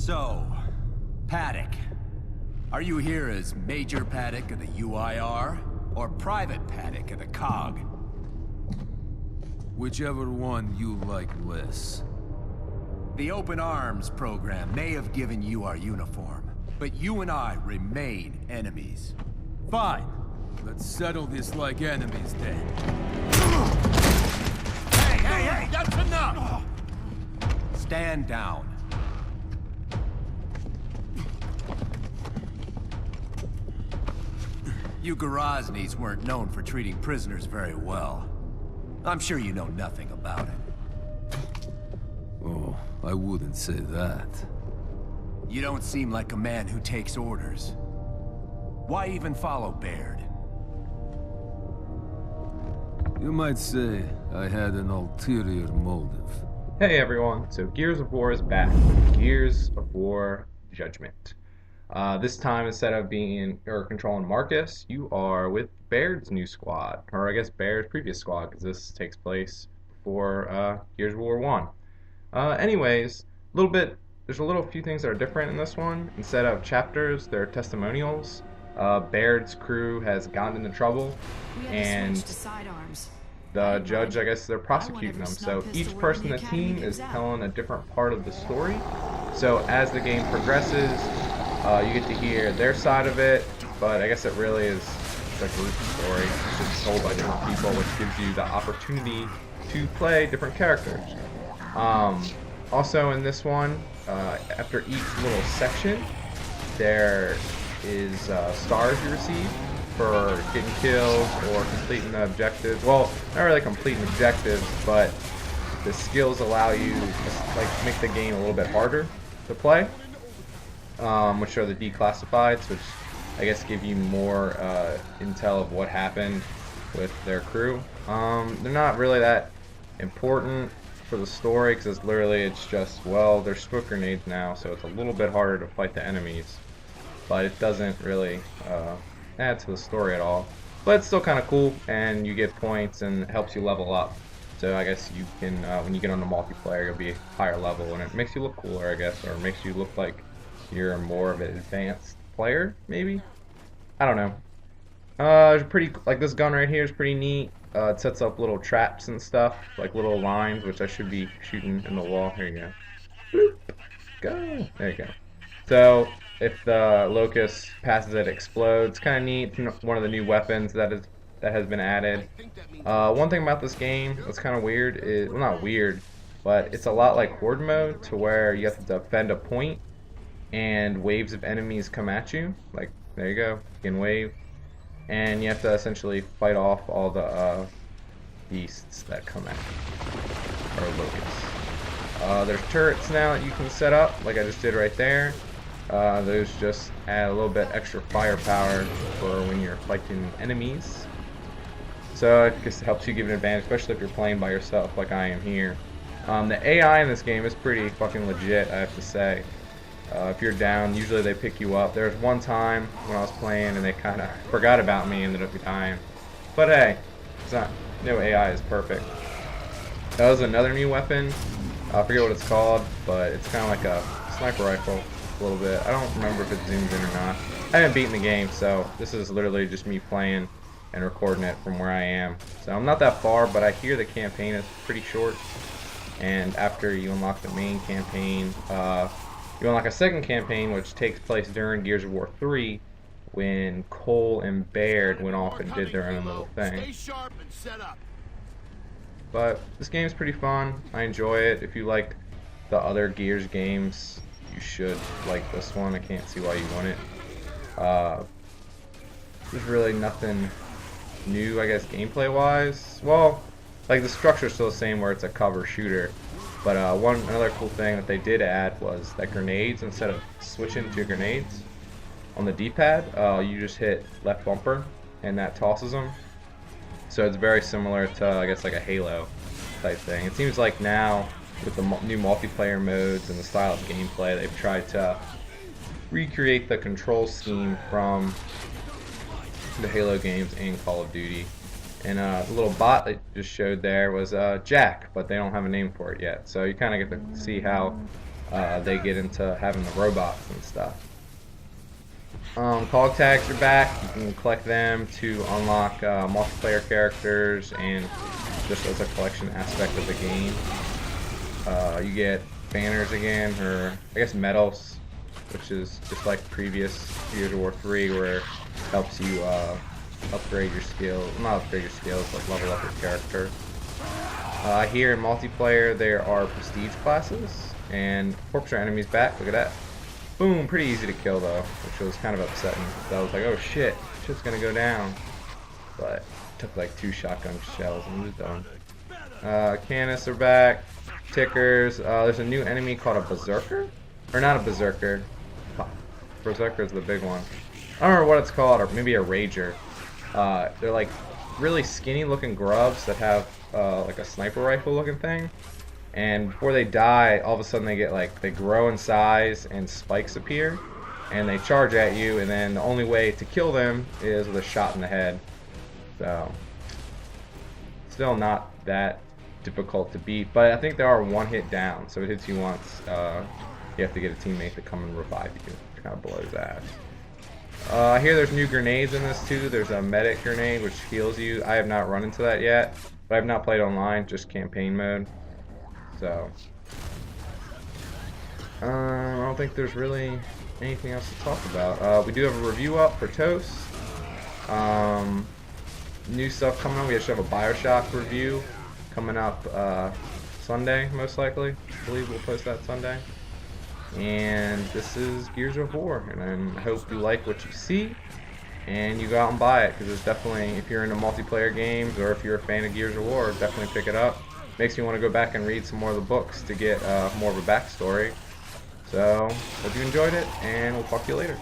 So, Paddock. Are you here as Major Paddock of the UIR, or Private Paddock of the COG? Whichever one you like less. The Open Arms program may have given you our uniform, but you and I remain enemies. Fine. Let's settle this like enemies then. Hey, that's enough! Stand down. You Garaznys weren't known for treating prisoners very well. I'm sure you know nothing about it. Oh, I wouldn't say that. You don't seem like a man who takes orders. Why even follow Baird? You might say I had an ulterior motive. Hey everyone, so Gears of War is back. Gears of War Judgment. This time, instead of being or controlling Marcus, you are with Baird's new squad, or I guess Baird's previous squad, because this takes place before Gears of War 1. Anyways, there's a few things that are different in this one. Instead of chapters, they're testimonials. Baird's crew has gotten into trouble, and the judge, I guess, they're prosecuting them. So each person in the team is telling a different part of the story. So as the game progresses, you get to hear their side of it, but I guess it really is a group story. It's just told by different people, which gives you the opportunity to play different characters. Also in this one, after each little section, there is stars you receive for getting kills or completing the objectives. Well, not really completing objectives, but the skills allow you to make the game a little bit harder to play. Which are the declassifieds, which I guess give you more intel of what happened with their crew. They're not really that important for the story, because it's just, well, there's smoke grenades now, so it's a little bit harder to fight the enemies. But it doesn't really add to the story at all. But it's still kind of cool, and you get points, and it helps you level up. So I guess you can, when you get on the multiplayer, you'll be higher level, and it makes you look cooler, I guess, or it makes you look like you're more of an advanced player, maybe? I don't know. It's pretty, like this gun right here is pretty neat. It sets up little traps and stuff, like little lines, which I should be shooting in the wall. Here you go. Boop. Go. There you go. So if the locust passes, it explodes. Kind of neat. One of the new weapons that has been added. One thing about this game that's kind of weird is, well, not weird, but it's a lot like Horde mode, to where you have to defend a point, and waves of enemies come at you. Like, there you go, you can wave, and you have to essentially fight off all the beasts that come at you, or locusts. There's turrets now that you can set up, like I just did right there. Those just add a little bit extra firepower for when you're fighting enemies. So it just helps you give an advantage, especially if you're playing by yourself like I am here. The AI in this game is pretty fucking legit, I have to say. If you're down, usually they pick you up. There was one time when I was playing and they kind of forgot about me and ended up dying. But hey, it's not, no AI is perfect. That was another new weapon. I forget what it's called, but it's kind of like a sniper rifle a little bit. I don't remember if it zooms in or not. I haven't beaten the game, so this is literally just me playing and recording it from where I am. So I'm not that far, but I hear the campaign is pretty short. And after you unlock the main campaign, you unlock a second campaign, which takes place during Gears of War 3, when Cole and Baird went off and did their own little thing. But this game is pretty fun. I enjoy it. If you like the other Gears games, you should like this one. I can't see why you want it. There's really nothing new, I guess, gameplay-wise. Well, like the structure's still the same, where it's a cover shooter. But another cool thing that they did add was that grenades, instead of switching to grenades on the D-pad, you just hit left bumper and that tosses them. So it's very similar to, I guess, like a Halo type thing. It seems like now, with the new multiplayer modes and the style of gameplay, they've tried to recreate the control scheme from the Halo games and Call of Duty. And the little bot that just showed there was Jack, but they don't have a name for it yet. So you kind of get to see how they get into having the robots and stuff. Cog tags are back. You can collect them to unlock multiplayer characters and just as a collection aspect of the game. You get banners again, or I guess medals, which is just like previous Gears of War 3, where it helps you upgrade your skills, not upgrade your skills, but level up your character. Here in multiplayer, there are prestige classes, and corpse enemies back. Look at that. Boom, pretty easy to kill though, which was kind of upsetting. So I was like, oh shit, shit's gonna go down. But it took like 2 shotgun shells and it was done. Canis are back. Tickers. There's a new enemy called a Berserker? Or not a Berserker. Berserker is the big one. I don't remember what it's called, or maybe a Rager. They're like really skinny looking grubs that have like a sniper rifle looking thing. And before they die, all of a sudden they get like, they grow in size and spikes appear. And they charge at you, and then the only way to kill them is with a shot in the head. So, still not that difficult to beat, but I think there are 1 hit down, so it hits you once. You have to get a teammate to come and revive you, which kind of blows ass. I hear there's new grenades in this too. There's a medic grenade which heals you. I have not run into that yet, but I've not played online, just campaign mode. So I don't think there's really anything else to talk about. We do have a review up for Toast. New stuff coming on. We actually have a BioShock review coming up Sunday, most likely. I believe we'll post that Sunday. And this is Gears of War, and I hope you like what you see and you go out and buy it, because it's definitely, if you're into multiplayer games or if you're a fan of Gears of War, definitely pick it up. Makes me want to go back and read some more of the books to get more of a backstory. So, hope you enjoyed it, and we'll talk to you later.